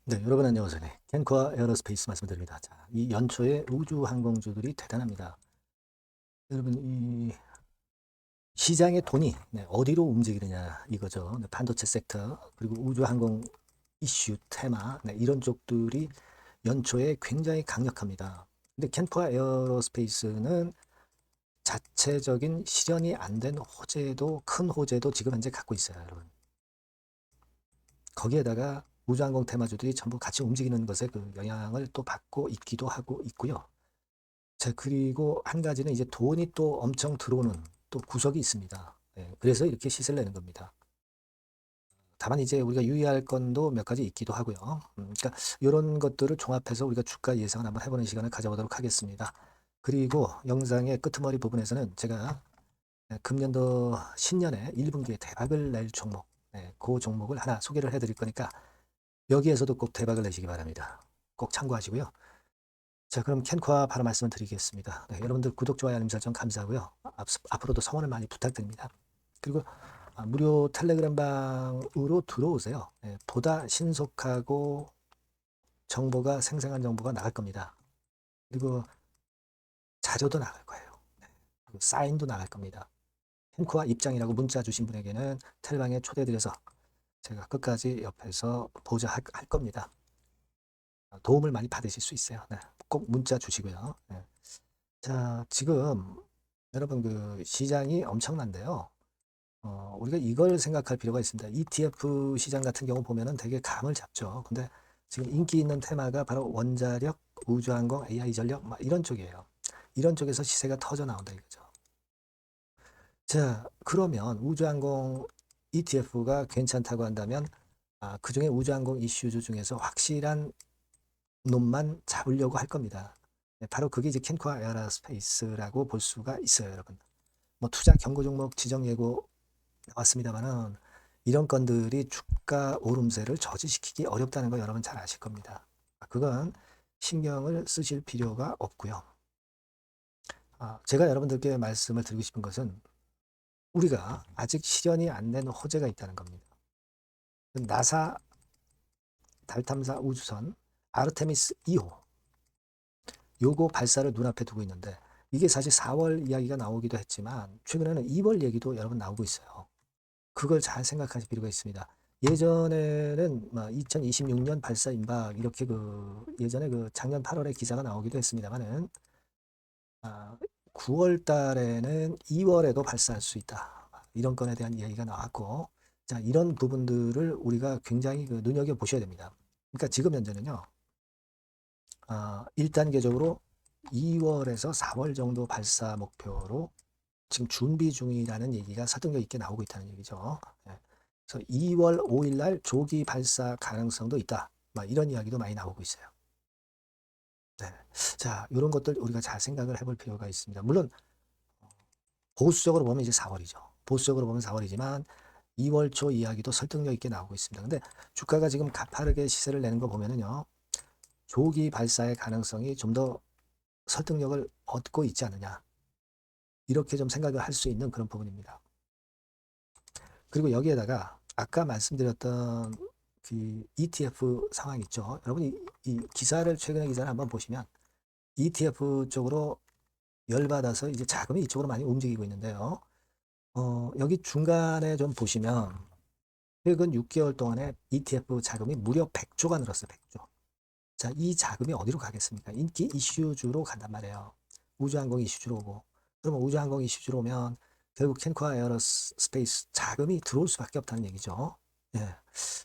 네, 여러분 안녕하세요. 네, 캔코아 에어로스페이스 말씀드립니다. 자, 이 연초에 우주 항공주들이 대단합니다. 여러분, 이 시장의 돈이 어디로 움직이느냐 이거죠. 네, 반도체 섹터 그리고 우주 항공 이슈 테마 이런 쪽들이 연초에 굉장히 강력합니다. 근데 캔코아 에어로스페이스는 자체적인 실현이 안 된 호재도 큰 호재도 지금 현재 갖고 있어요, 여러분. 거기에다가 우주항공 테마주들이 전부 같이 움직이는 것에 그 영향을 또 받고 있기도 하고 있고요. 자, 그리고 한 가지는 이제 돈이 또 엄청 들어오는 또 구석이 있습니다. 예, 그래서 이렇게 시세를 내는 겁니다. 다만 이제 우리가 유의할 건도 몇 가지 있기도 하고요. 그러니까 이런 것들을 종합해서 우리가 주가 예상을 한번 해보는 시간을 가져보도록 하겠습니다. 그리고 영상의 끄트머리 부분에서는 제가 금년도 신년에 1분기에 대박을 낼 종목, 그 종목을 하나 소개를 해드릴 거니까 여기에서도 꼭 대박을 내시기 바랍니다. 꼭 참고하시고요. 자, 그럼 캔코아 바로 말씀을 드리겠습니다. 네, 여러분들 구독, 좋아요, 알림 설정 감사하고요. 앞으로도 성원을 많이 부탁드립니다. 그리고 무료 텔레그램 방으로 들어오세요. 네, 보다 신속하고 정보가 생생한 정보가 나갈 겁니다. 그리고 자료도 나갈 거예요. 네, 그리고 사인도 나갈 겁니다. 캔코아 입장이라고 문자 주신 분에게는 텔방에 초대드려서 제가 끝까지 옆에서 보좌할 겁니다. 도움을 많이 받으실 수 있어요. 네, 꼭 문자 주시고요. 네. 자, 지금 여러분 그 시장이 엄청난데요. 우리가 이걸 생각할 필요가 있습니다. ETF 시장 같은 경우 보면은 되게 감을 잡죠. 근데 지금 인기 있는 테마가 바로 원자력, 우주항공, AI 전력 막 이런 쪽이에요. 이런 쪽에서 시세가 터져 나온다 이거죠. 자, 그러면 우주항공 ETF가 괜찮다고 한다면 그중에 우주항공 이슈주 중에서 확실한 놈만 잡으려고 할 겁니다. 네, 바로 그게 이제 캔코아 에어로스페이스라고 볼 수가 있어요, 여러분. 뭐 투자 경고 종목 지정 예고 나왔습니다만은 이런 건들이 주가 오름세를 저지시키기 어렵다는 거 여러분 잘 아실 겁니다. 그건 신경을 쓰실 필요가 없고요. 제가 여러분들께 말씀을 드리고 싶은 것은 우리가 아직 실현이 안 된 호재가 있다는 겁니다. 나사 달 탐사 우주선 아르테미스 2호 요거 발사를 눈앞에 두고 있는데 이게 사실 4월 이야기가 나오기도 했지만 최근에는 2월 얘기도 여러분 나오고 있어요. 그걸 잘 생각하실 필요가 있습니다. 예전에는 2026년 발사 임박 이렇게 그 예전에 그 작년 8월에 기사가 나오기도 했습니다만은 9월 달에는 2월에도 발사할 수 있다. 이런 건에 대한 이야기가 나왔고 자, 이런 부분들을 우리가 굉장히 그 눈여겨 보셔야 됩니다. 그러니까 지금 현재는요. 1단계적으로 2월에서 4월 정도 발사 목표로 지금 준비 중이라는 얘기가 설득력 있게 나오고 있다는 얘기죠. 예. 그래서 2월 5일 날 조기 발사 가능성도 있다. 막 이런 이야기도 많이 나오고 있어요. 네. 자, 이런 것들 우리가 잘 생각을 해볼 필요가 있습니다. 물론 보수적으로 보면 이제 4월이죠. 보수적으로 보면 4월이지만 2월 초 이야기도 설득력 있게 나오고 있습니다. 근데 주가가 지금 가파르게 시세를 내는 거 보면은요. 조기 발사의 가능성이 좀 더 설득력을 얻고 있지 않느냐. 이렇게 좀 생각을 할 수 있는 그런 부분입니다. 그리고 여기에다가 아까 말씀드렸던 그 ETF 상황 있죠. 여러분 이 기사를 최근의 기사를 한번 보시면 ETF 쪽으로 열받아서 이제 자금이 이쪽으로 많이 움직이고 있는데요. 여기 중간에 좀 보시면 최근 6개월 동안에 ETF 자금이 무려 100조가 늘었어요. 100조. 자, 이 자금이 어디로 가겠습니까? 인기 이슈주로 간단 말이에요. 우주항공 이슈주로 오고. 그러면 우주항공 이슈주로 오면 결국 캔코아 에어로스페이스 자금이 들어올 수밖에 없다는 얘기죠. 예.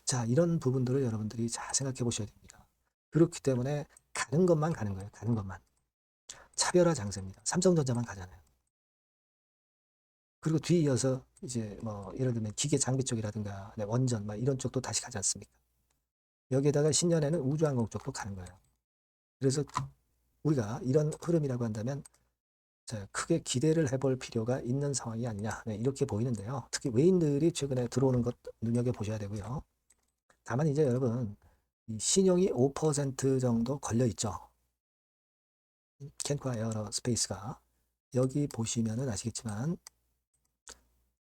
자, 이런 부분들을 여러분들이 잘 생각해 보셔야 됩니다. 그렇기 때문에 가는 것만 가는 거예요. 가는 것만. 차별화 장세입니다. 삼성전자만 가잖아요. 그리고 뒤이어서 이제 뭐 예를 들면 기계 장비 쪽이라든가 원전 막 이런 쪽도 다시 가지 않습니까? 여기에다가 신년에는 우주항공 쪽도 가는 거예요. 그래서 우리가 이런 흐름이라고 한다면 자, 크게 기대를 해볼 필요가 있는 상황이 아니냐 이렇게 보이는데요. 특히 외인들이 최근에 들어오는 것 눈여겨보셔야 되고요. 다만 이제 여러분 이 신용이 5% 정도 걸려 있죠. 캔코아 에어로스페이스가 여기 보시면은 아시겠지만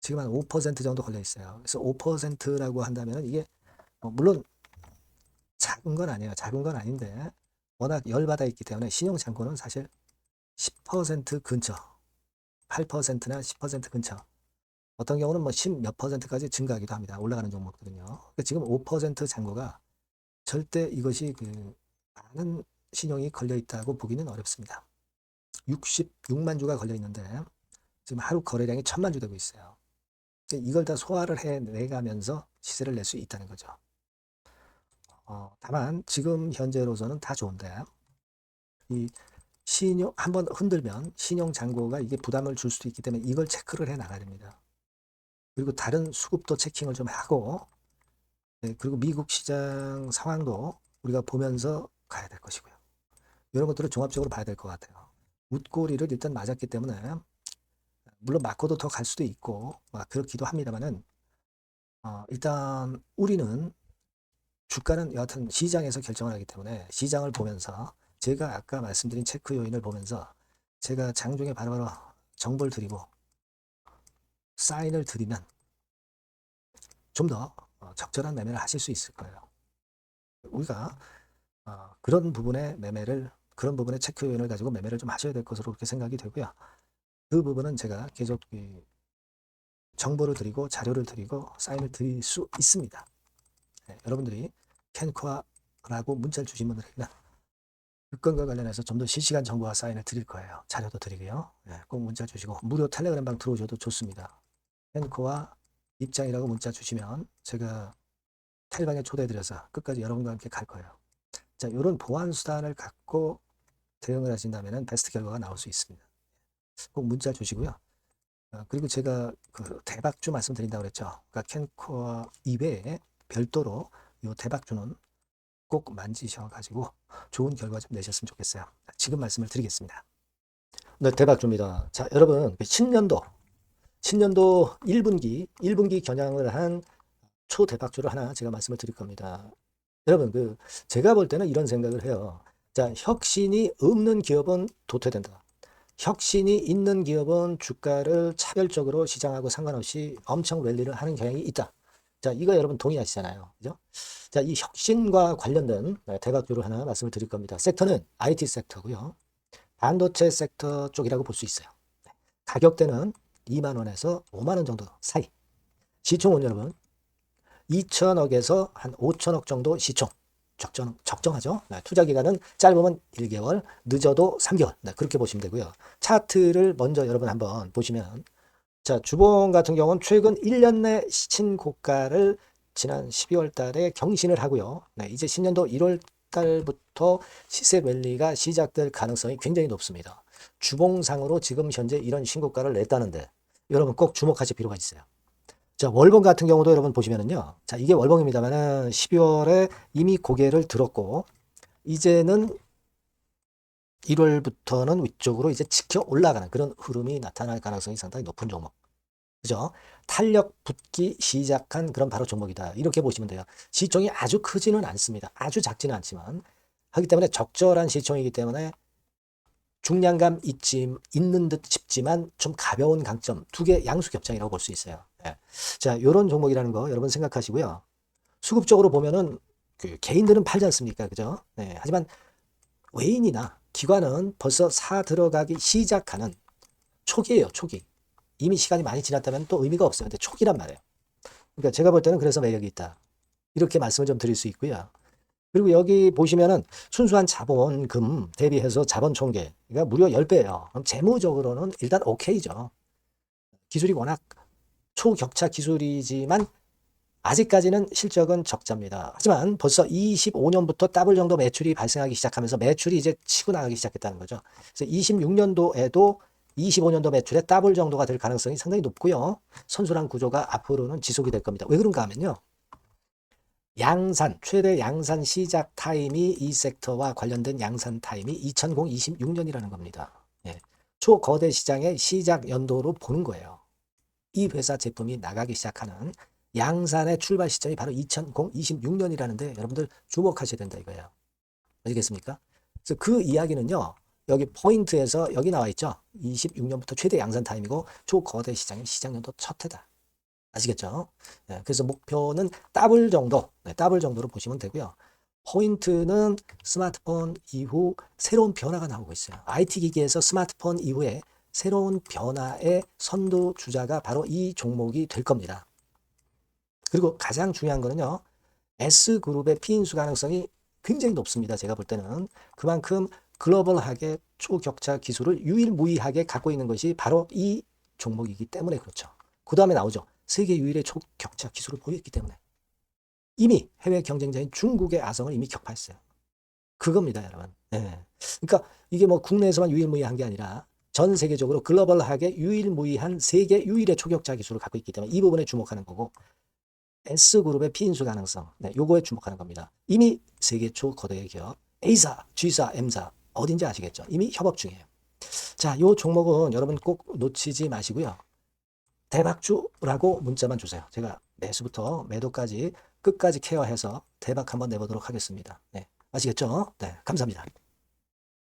지금 한 5% 정도 걸려 있어요. 그래서 5%라고 한다면 이게 물론 작은 건 아니에요. 작은 건 아닌데 워낙 열받아 있기 때문에 신용잔고는 사실 10% 근처, 8%나 10% 근처, 어떤 경우는 뭐 10 몇 %까지 증가하기도 합니다. 올라가는 종목들은요. 그러니까 지금 5% 잔고가 절대 이것이 그 많은 신용이 걸려 있다고 보기는 어렵습니다. 66만 주가 걸려 있는데 지금 하루 거래량이 1000만 주 되고 있어요. 그러니까 이걸 다 소화를 해내가면서 시세를 낼 수 있다는 거죠. 다만 지금 현재로서는 다 좋은데 이 신용 한번 흔들면 신용 잔고가 이게 부담을 줄 수도 있기 때문에 이걸 체크를 해 나가야 됩니다. 그리고 다른 수급도 체킹을 좀 하고, 네, 그리고 미국 시장 상황도 우리가 보면서 가야 될 것이고요. 이런 것들을 종합적으로 봐야 될 것 같아요. 웃고리를 일단 맞았기 때문에 물론 맞고도 더 갈 수도 있고 막 그렇기도 합니다만은 일단 우리는 주가는 여하튼 시장에서 결정을 하기 때문에 시장을 보면서 제가 아까 말씀드린 체크 요인을 보면서 제가 장중에 바로바로 정보를 드리고 사인을 드리면 좀 더 적절한 매매를 하실 수 있을 거예요. 우리가 그런 부분의 매매를 그런 부분의 체크 요인을 가지고 매매를 좀 하셔야 될 것으로 그렇게 생각이 되고요. 그 부분은 제가 계속 정보를 드리고 자료를 드리고 사인을 드릴 수 있습니다. 네, 여러분들이 캔코아라고 문자를 주신 분들에게는 그 건과 관련해서 좀 더 실시간 정보와 사인을 드릴 거예요. 자료도 드리고요. 네, 꼭 문자 주시고 무료 텔레그램 방 들어오셔도 좋습니다. 캔코아 입장이라고 문자 주시면 제가 텔방에 초대해드려서 끝까지 여러분과 함께 갈 거예요. 자, 이런 보안 수단을 갖고 대응을 하신다면 베스트 결과가 나올 수 있습니다. 꼭 문자 주시고요. 그리고 제가 그 대박주 말씀드린다고 그랬죠. 그러니까 캔코어 이외에 별도로 이 대박주는 꼭 만지셔가지고 좋은 결과 좀 내셨으면 좋겠어요. 지금 말씀을 드리겠습니다. 네, 대박주입니다. 자, 여러분, 신년도 1분기 겨냥을 한 초대박주를 하나 제가 말씀을 드릴 겁니다. 여러분, 제가 볼 때는 이런 생각을 해요. 자, 혁신이 없는 기업은 도태된다. 혁신이 있는 기업은 주가를 차별적으로 시장하고 상관없이 엄청 랠리를 하는 경향이 있다. 자, 이거 여러분 동의하시잖아요. 그죠? 자, 이 혁신과 관련된 대박주를 하나 말씀을 드릴 겁니다. 섹터는 IT 섹터고요. 반도체 섹터 쪽이라고 볼 수 있어요. 가격대는 2만 원에서 5만 원 정도 사이. 시총은 여러분 2천억에서 한 5천억 정도 시총. 적정하죠. 네, 투자 기간은 짧으면 1개월, 늦어도 3개월. 네, 그렇게 보시면 되고요. 차트를 먼저 여러분 한번 보시면 자, 주봉 같은 경우는 최근 1년 내 신고가를 지난 12월 달에 경신을 하고요. 네, 이제 신년도 1월 달부터 시세 랠리가 시작될 가능성이 굉장히 높습니다. 주봉상으로 지금 현재 이런 신고가를 냈다는데 여러분 꼭 주목하실 필요가 있어요. 자, 월봉 같은 경우도 여러분 보시면은요. 자, 이게 월봉입니다만은 12월에 이미 고개를 들었고 이제는 1월부터는 위쪽으로 이제 지켜 올라가는 그런 흐름이 나타날 가능성이 상당히 높은 종목. 그죠? 탄력 붙기 시작한 그런 바로 종목이다. 이렇게 보시면 돼요. 시총이 아주 크지는 않습니다. 아주 작지는 않지만 하기 때문에 적절한 시총이기 때문에 중량감 있는 듯 싶지만 좀 가벼운 강점, 두 개 양수 겹장이라고 볼 수 있어요. 예. 자, 이런 종목이라는 거 여러분 생각하시고요. 수급적으로 보면은 그 개인들은 팔지 않습니까? 그죠? 네. 하지만 외인이나 기관은 벌써 사 들어가기 시작하는 초기예요, 초기. 이미 시간이 많이 지났다면 또 의미가 없어요. 근데 초기란 말이에요. 그러니까 제가 볼 때는 그래서 매력이 있다. 이렇게 말씀을 좀 드릴 수 있고요. 그리고 여기 보시면은 순수한 자본금 대비해서 자본 총계가 무려 10배예요. 그럼 재무적으로는 일단 오케이죠. 기술이 워낙 초격차 기술이지만 아직까지는 실적은 적자입니다. 하지만 벌써 25년부터 더블 정도 매출이 발생하기 시작하면서 매출이 이제 치고 나가기 시작했다는 거죠. 그래서 26년도에도 25년도 매출의 더블 정도가 될 가능성이 상당히 높고요. 선순환 구조가 앞으로는 지속이 될 겁니다. 왜 그런가 하면요. 최대 양산 시작 타임이 이 섹터와 관련된 양산 타임이 2026년이라는 겁니다. 예. 초거대 시장의 시작 연도로 보는 거예요. 이 회사 제품이 나가기 시작하는 양산의 출발 시점이 바로 2026년이라는데 여러분들 주목하셔야 된다 이거예요. 아시겠습니까? 그래서 그 이야기는요. 여기 포인트에서 여기 나와 있죠. 26년부터 최대 양산 타임이고 초거대 시장의 시작 연도 첫 해다. 아시겠죠? 네, 그래서 목표는 더블 정도, 네, 더블 정도로 보시면 되고요. 포인트는 스마트폰 이후 새로운 변화가 나오고 있어요. IT 기기에서 스마트폰 이후에 새로운 변화의 선두주자가 바로 이 종목이 될 겁니다. 그리고 가장 중요한 거는요. S그룹의 피인수 가능성이 굉장히 높습니다. 제가 볼 때는. 그만큼 글로벌하게 초격차 기술을 유일무이하게 갖고 있는 것이 바로 이 종목이기 때문에 그렇죠. 그 다음에 나오죠. 세계 유일의 초격차 기술을 보였기 때문에. 이미 해외 경쟁자인 중국의 아성을 이미 격파했어요. 그겁니다, 여러분. 네. 그러니까 이게 뭐 국내에서만 유일무이한 게 아니라 전 세계적으로 글로벌하게 유일무이한 세계 유일의 초격차 기술을 갖고 있기 때문에 이 부분에 주목하는 거고 S그룹의 피인수 가능성, 네, 요거에 주목하는 겁니다. 이미 세계 초거대 기업 A사, G사, M사 어딘지 아시겠죠? 이미 협업 중이에요. 자, 요 종목은 여러분 꼭 놓치지 마시고요. 대박주라고 문자만 주세요. 제가 매수부터 매도까지 끝까지 케어해서 대박 한번 내보도록 하겠습니다. 네, 아시겠죠? 네, 감사합니다.